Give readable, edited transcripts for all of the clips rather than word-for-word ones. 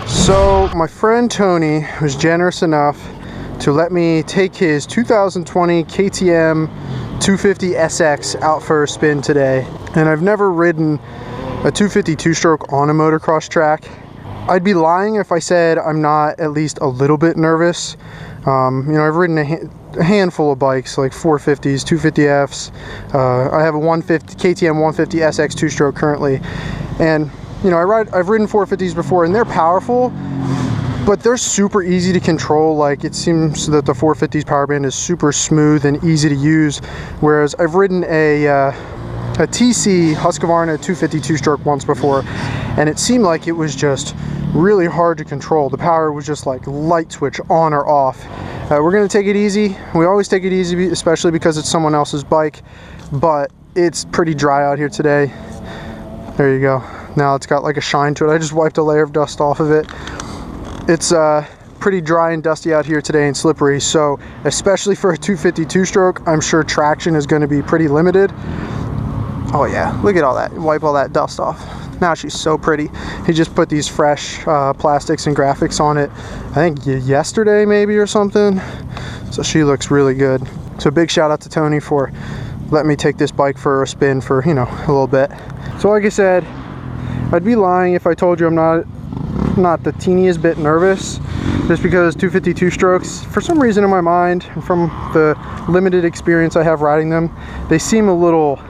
So my friend Tony was generous enough to let me take his 2020 KTM 250 SX out for a spin today. And I've never ridden a 250 two-stroke on a motocross track. I'd be lying if I said I'm not at least a little bit nervous. You know, I've ridden a handful of bikes, like 450s, 250Fs. I have a KTM 150 SX two-stroke currently. And you know, I've ridden 450s before, and they're powerful, but they're super easy to control. Like, it seems that the 450's Powerband is super smooth and easy to use, whereas I've ridden a TC Husqvarna 250 two-stroke once before, and it seemed like it was just really hard to control. The power was just like light switch on or off. We're gonna take it easy. We always take it easy, especially because it's someone else's bike, but it's pretty dry out here today. There you go. Now it's got like a shine to it. I just wiped a layer of dust off of it. It's pretty dry and dusty out here today and slippery, so especially for a 250 two-stroke, I'm sure traction is going to be pretty limited. Oh yeah, look at all that. Wipe all that dust off. Now she's so pretty. He just put these fresh plastics and graphics on it, I think yesterday maybe or something. So she looks really good. So big shout out to Tony for letting me take this bike for a spin for, you know, a little bit. So like I said, I'd be lying if I told you I'm not the teeniest bit nervous, just because 250 two-strokes, for some reason in my mind, and from the limited experience I have riding them, they seem a little,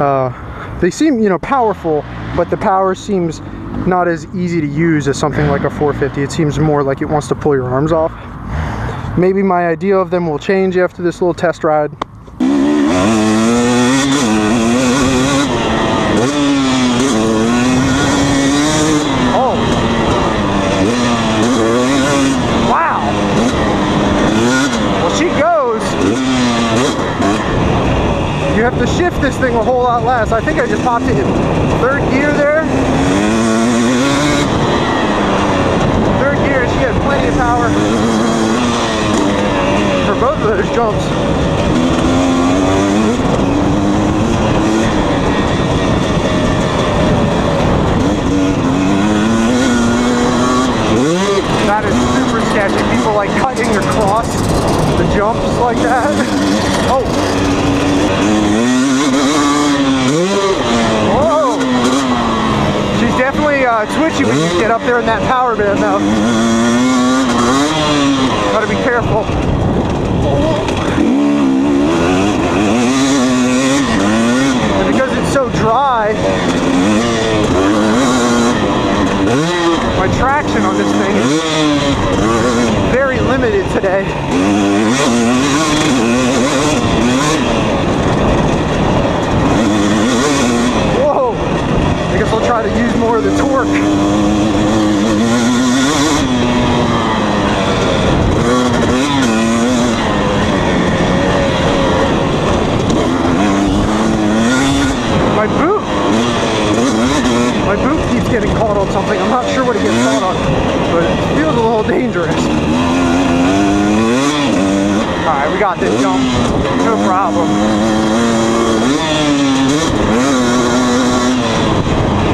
you know, powerful, but the power seems not as easy to use as something like a 450. It seems more like it wants to pull your arms off. Maybe my idea of them will change after this little test ride. You have to shift this thing a whole lot less. I think I just popped it in third gear there. Third gear, she has plenty of power for both of those jumps. That is super sketchy. People like cutting across the jumps like that. Oh! Whoa! She's definitely twitchy when you get up there in that power band though. Gotta be careful. And because it's so dry, my traction on this thing is very limited today. Whoa! I guess I'll try to use more of the torque. My boot keeps getting caught on something. I'm not sure what it gets caught on, but it feels a little dangerous. Alright, we got this jump. No problem.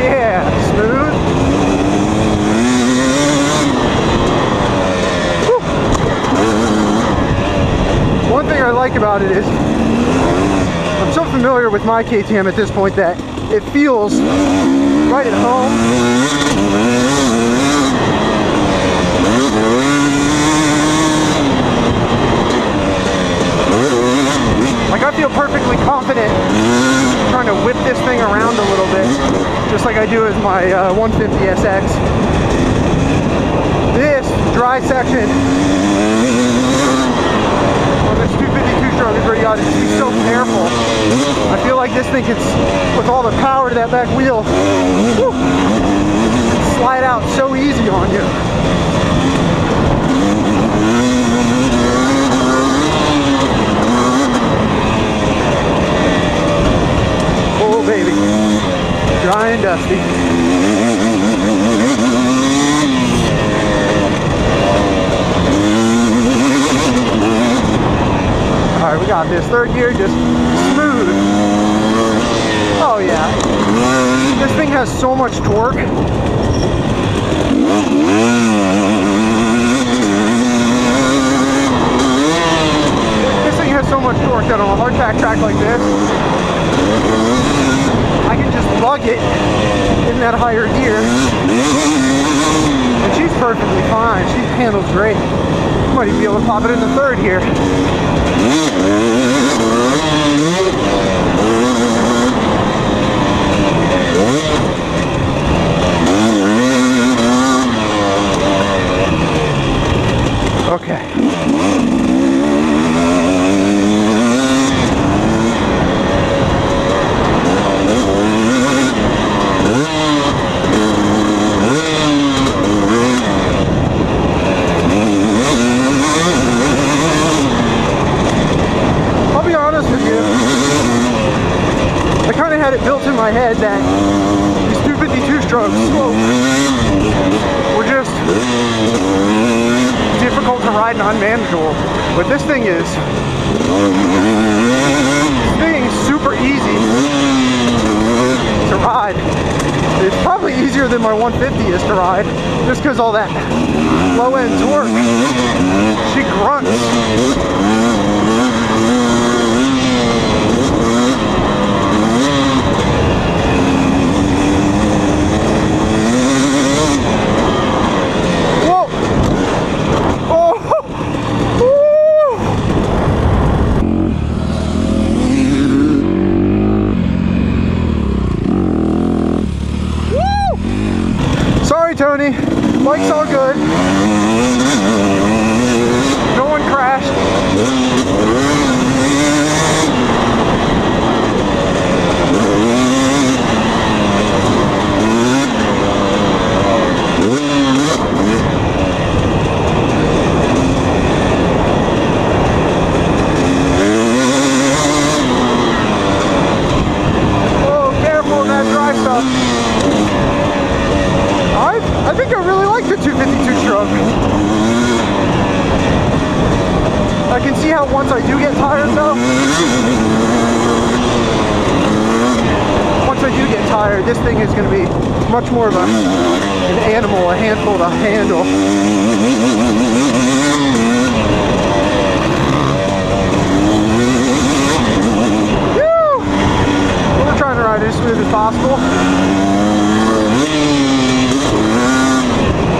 Yeah, smooth. Woo. One thing I like about it is I'm so familiar with my KTM at this point that it feels right at home. Like, I feel perfectly confident trying to whip this thing around a little bit, just like I do with my 150 SX. This dry section on this 252 stroke is where you got to be so careful. I feel like this thing can, with all the power to that back wheel, woo, slide out so easy on you. Oh baby, dry and dusty. Alright, we got this third gear just smooth. Oh yeah. This thing has so much torque. This thing has so much torque that on a hardtack track like this, I can just lug it in that higher gear. And she's perfectly fine. She handles great. Might even be able to pop it in the third here. Okay. I'll be honest with you. I kind of had it built in my head that these 252 strokes were just difficult to ride and unmanageable, but this thing is super easy to ride. It's probably easier than my 150 is to ride, just because all that low end torque. She grunts. Tony, bike's all good. No one crashed. Oh, careful of that dry stuff. I think I really like the 252 stroke. I can see how once I do get tired though, once I do get tired, this thing is going to be much more of an animal, a handful to handle. Woo! Well, we're trying to ride it as smooth as possible.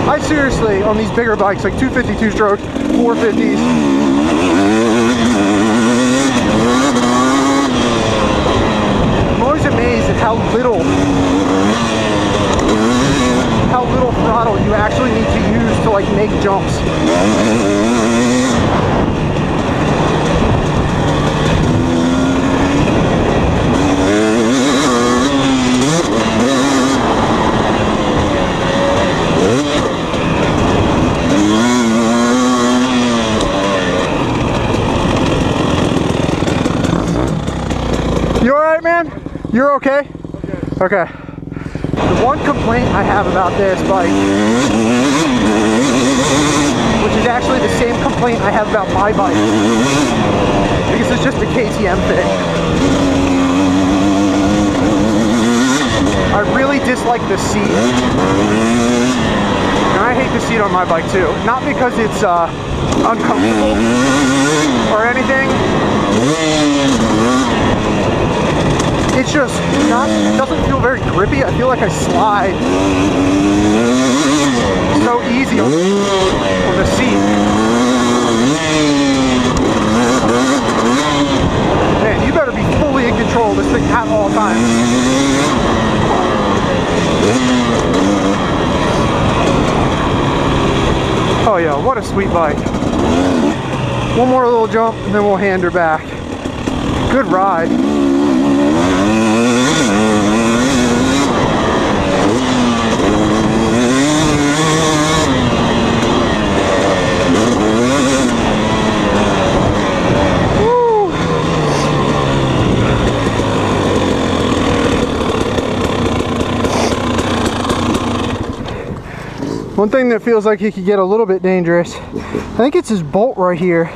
I seriously, on these bigger bikes, like 252 strokes, 450s, I'm always amazed at how little throttle you actually need to use to like make jumps. You alright, man? You're okay? Okay. The one complaint I have about this bike, which is actually the same complaint I have about my bike, because it's just a KTM thing. I really dislike the seat. And I hate the seat on my bike too. Not because it's uncomfortable or anything. It's just not, it doesn't feel very grippy. I feel like I slide so easy on the seat. Man, you better be fully in control of this thing at all times. Oh yeah, what a sweet bike. One more little jump and then we'll hand her back. Good ride. One thing that feels like he could get a little bit dangerous, I think it's this bolt right here.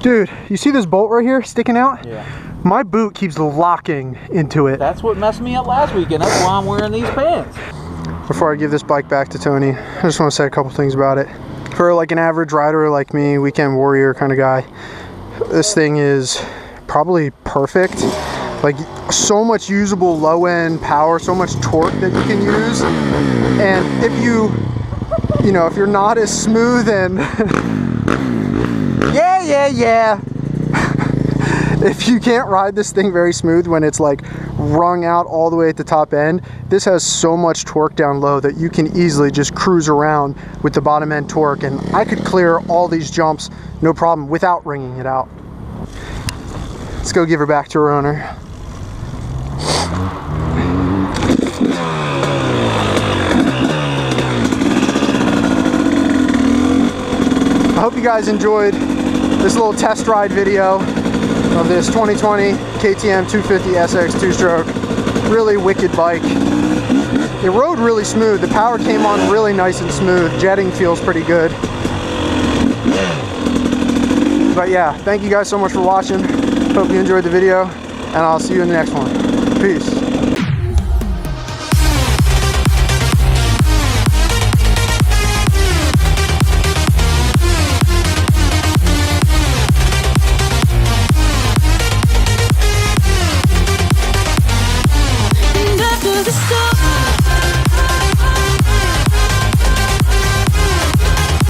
Dude, you see this bolt right here sticking out? Yeah. My boot keeps locking into it. That's what messed me up last weekend. That's why I'm wearing these pants. Before I give this bike back to Tony, I just want to say a couple things about it. For like an average rider like me, weekend warrior kind of guy, this thing is probably perfect. Like, so much usable low end power, so much torque that you can use. And if you know, if you're not as smooth and yeah. If you can't ride this thing very smooth when it's like wrung out all the way at the top end, this has so much torque down low that you can easily just cruise around with the bottom end torque, and I could clear all these jumps no problem without wringing it out. Let's go give her back to her owner. I hope you guys enjoyed this little test ride video of this 2020 KTM 250 SX 2-stroke. Really wicked bike. It rode really smooth. The power came on really nice and smooth. Jetting feels pretty good. But yeah, thank you guys so much for watching. Hope you enjoyed the video, and I'll see you in the next one. Peace.